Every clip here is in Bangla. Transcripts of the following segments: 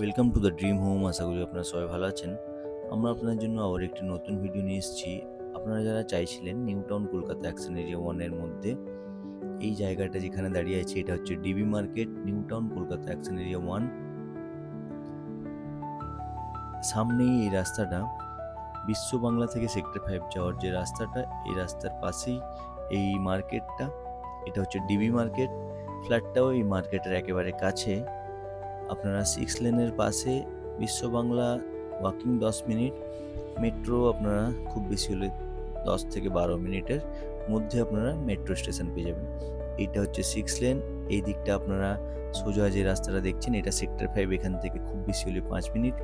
Welcome to the dream home. আশা করি আপনারা সবাই ভালো আছেন। আমরা আপনাদের জন্য আবার একটি নতুন ভিডিও নিয়ে এসেছি। আপনারা যারা চাইছিলেন new town Kolkata action area 1 এর মধ্যে এই জায়গাটা যেখানে দাঁড়িয়ে আছে, এটা হচ্ছে DB market, new town Kolkata action area 1। সামনেই এই রাস্তাটা, বিশ্ব বাংলা থেকে সেক্টর 5 যাওয়ার যে রাস্তাটা, এই রাস্তার পাশেই এই মার্কেটটা। এটা হচ্ছে ডিবি মার্কেট। ফ্ল্যাটটাও এই মার্কেটের একেবারে কাছে। আপনারা 6 লেনের পাশে বিশ্ব বাংলা ওয়াকিং 10 মিনিট, মেট্রো আপনারা খুব বেশি হলে 10 থেকে 12 মিনিটের মধ্যে আপনারা মেট্রো স্টেশন পেয়ে যাবেন। এইটা হচ্ছে 6 লেন। এই দিকটা আপনারা সোজা যে রাস্তাটা দেখছেন, এটা সেক্টর 5। এখান থেকে খুব বেশি হলে 5 মিনিট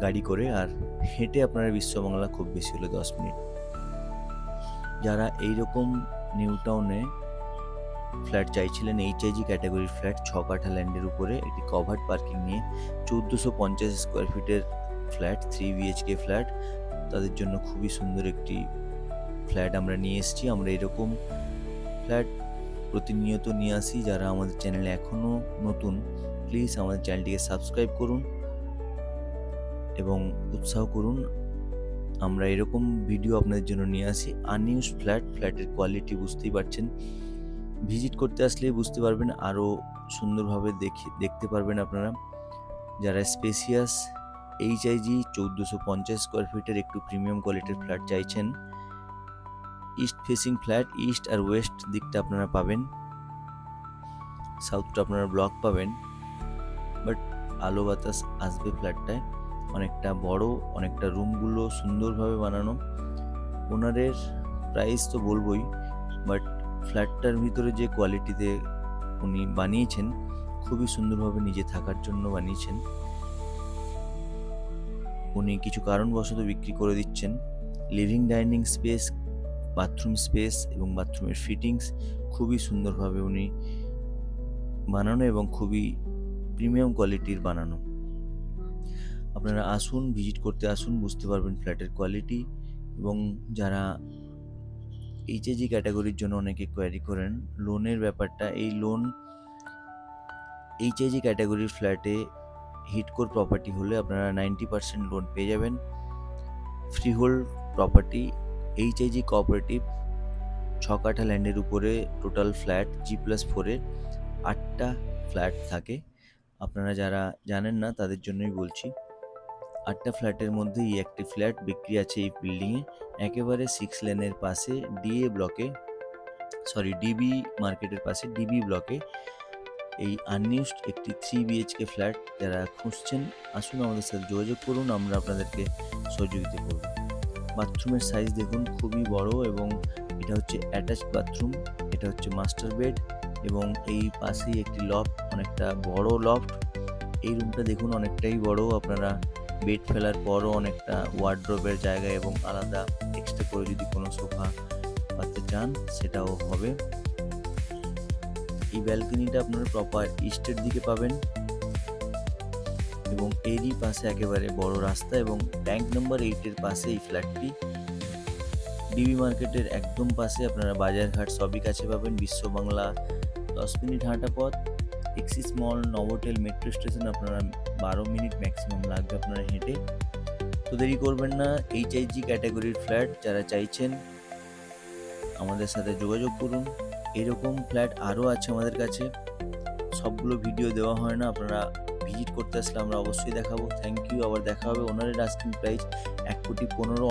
গাড়ি করে, আর হেঁটে আপনারা বিশ্ব বাংলা খুব বেশি হলে 10 মিনিট। যারা এইরকম নিউ টাউনে ফ্ল্যাট চাইছিলেন, এইচআইজি ক্যাটাগরির ফ্ল্যাট 6 কাঠা ল্যান্ডের উপরে একটি কভার্ড পার্কিং নিয়ে 1450 স্কোয়ার ফিটের ফ্ল্যাট, 3 বিএইচকে ফ্ল্যাট, তাদের জন্য খুবই সুন্দর একটি ফ্ল্যাট আমরা নিয়ে এসেছি। আমরা এরকম ফ্ল্যাট প্রতিনিয়ত নিয়ে আসি। যারা আমাদের চ্যানেলে এখনও নতুন, প্লিজ আমাদের চ্যানেলটিকে সাবস্ক্রাইব করুন এবং উৎসাহ করুন। আমরা এরকম ভিডিও আপনাদের জন্য নিয়ে আসি। আনইউজ ফ্ল্যাটের কোয়ালিটি বুঝতেই পারছেন, ভিজিট করতে আসলেই বুঝতে পারবেন, আরও সুন্দরভাবে দেখতে পারবেন আপনারা। যারা স্পেসিয়াস এইচআইজি 1450 স্কোয়ার ফিটের একটু প্রিমিয়াম কোয়ালিটির ফ্ল্যাট চাইছেন, ইস্ট ফেসিং ফ্ল্যাট, ইস্ট আর ওয়েস্ট দিকটা আপনারা পাবেন, সাউথটা আপনারা ব্লক পাবেন, বাট আলো বাতাস আসবে ফ্ল্যাটটায়। অনেকটা বড়, অনেকটা রুমগুলো সুন্দরভাবে বানানো। ওনারের প্রাইস তো বলবোই, বাট ফ্ল্যাটটার ভিতরে যে কোয়ালিটিতে উনি বানিয়েছেন, খুবই সুন্দরভাবে নিজে থাকার জন্য বানিয়েছেন। উনি কিছু কারণবশত বিক্রি করে দিচ্ছেন। Living dining space, bathroom space এবং বাথরুমের ফিটিংস খুবই সুন্দরভাবে উনি বানানো এবং খুবই প্রিমিয়াম কোয়ালিটির বানানো। আপনারা আসুন, ভিজিট করতে আসুন, বুঝতে পারবেন ফ্ল্যাটের কোয়ালিটি। এবং যারা এইচআইজি ক্যাটাগরির জন্য অনেকে কোয়ারি করেন লোনের ব্যাপারটা, এই লোন এইচআইজি ক্যাটাগরির ফ্ল্যাটে হিটকোর প্রপার্টি হলে আপনারা 90% লোন পেয়ে যাবেন। ফ্রিহোল্ড প্রপার্টি, এইচআইজি কোঅপারেটিভ, 6 কাঠা ল্যান্ডের উপরে টোটাল ফ্ল্যাট, G+4-এ 8টা ফ্ল্যাট থাকে। আপনারা যারা জানেন না তাদের জন্যই বলছি। 8টা ফ্ল্যাটের মধ্যে এই একটি ফ্ল্যাট বিক্রি আছে এই বিল্ডিংয়ে, একেবারে 6 লেনের পাশে ডিবি মার্কেটের পাশে ডিবি ব্লকে। এই আনইউজড একটি 3 বিএইচকে ফ্ল্যাট যারা খুঁজছেন, আসুন আমাদের সাথে যোগাযোগ করুন, আমরা আপনাদেরকে সহযোগিতা করব। বাথরুমের সাইজ দেখুন, খুবই বড়, এবং এটা হচ্ছে অ্যাটাচড বাথরুম, এটা হচ্ছে মাস্টার বেড, এবং এই পাশেই একটি লফট, অনেকটা বড় লফট। এই রুমটা দেখুন অনেকটাই বড়, আপনারা বেড ফেলার পরও অনেকটা ওয়ার্ড্রোবের জায়গা এবং আলাদা এক্সট্রা করে যদি কোনো সোফা পাতে চান সেটাও হবে। এই ব্যালকনিটা আপনারা প্রপার ইস্টের দিকে পাবেন, এবং এরই পাশে একেবারে বড় রাস্তা, এবং ট্যাঙ্ক নম্বর 8-এর পাশে এই ফ্ল্যাটটি। ডিবি মার্কেটের একদম পাশে, আপনারা বাজারঘাট সবই কাছে পাবেন। বিশ্ব বাংলা 10 মিনিট হাঁটা পথ, এক্সিস মল, নভোটেল, মেট্রো স্টেশন আপনারা 12 মিনিট ম্যাক্সিমাম লাগবে আপনারা হেঁটে। তো দেরি করবেন না, এইচআইজি ক্যাটাগরির ফ্ল্যাট যারা চাইছেন আমাদের সাথে যোগাযোগ করুন। এরকম ফ্ল্যাট আরও আছে আমাদের কাছে, সবগুলো ভিডিও দেওয়া হয় না, আপনারা ভিজিট করতে আসলে আমরা অবশ্যই দেখাবো। থ্যাংক ইউ, আবার দেখা হবে। ওনারের আস্কিং প্রাইস 1,15,00,000।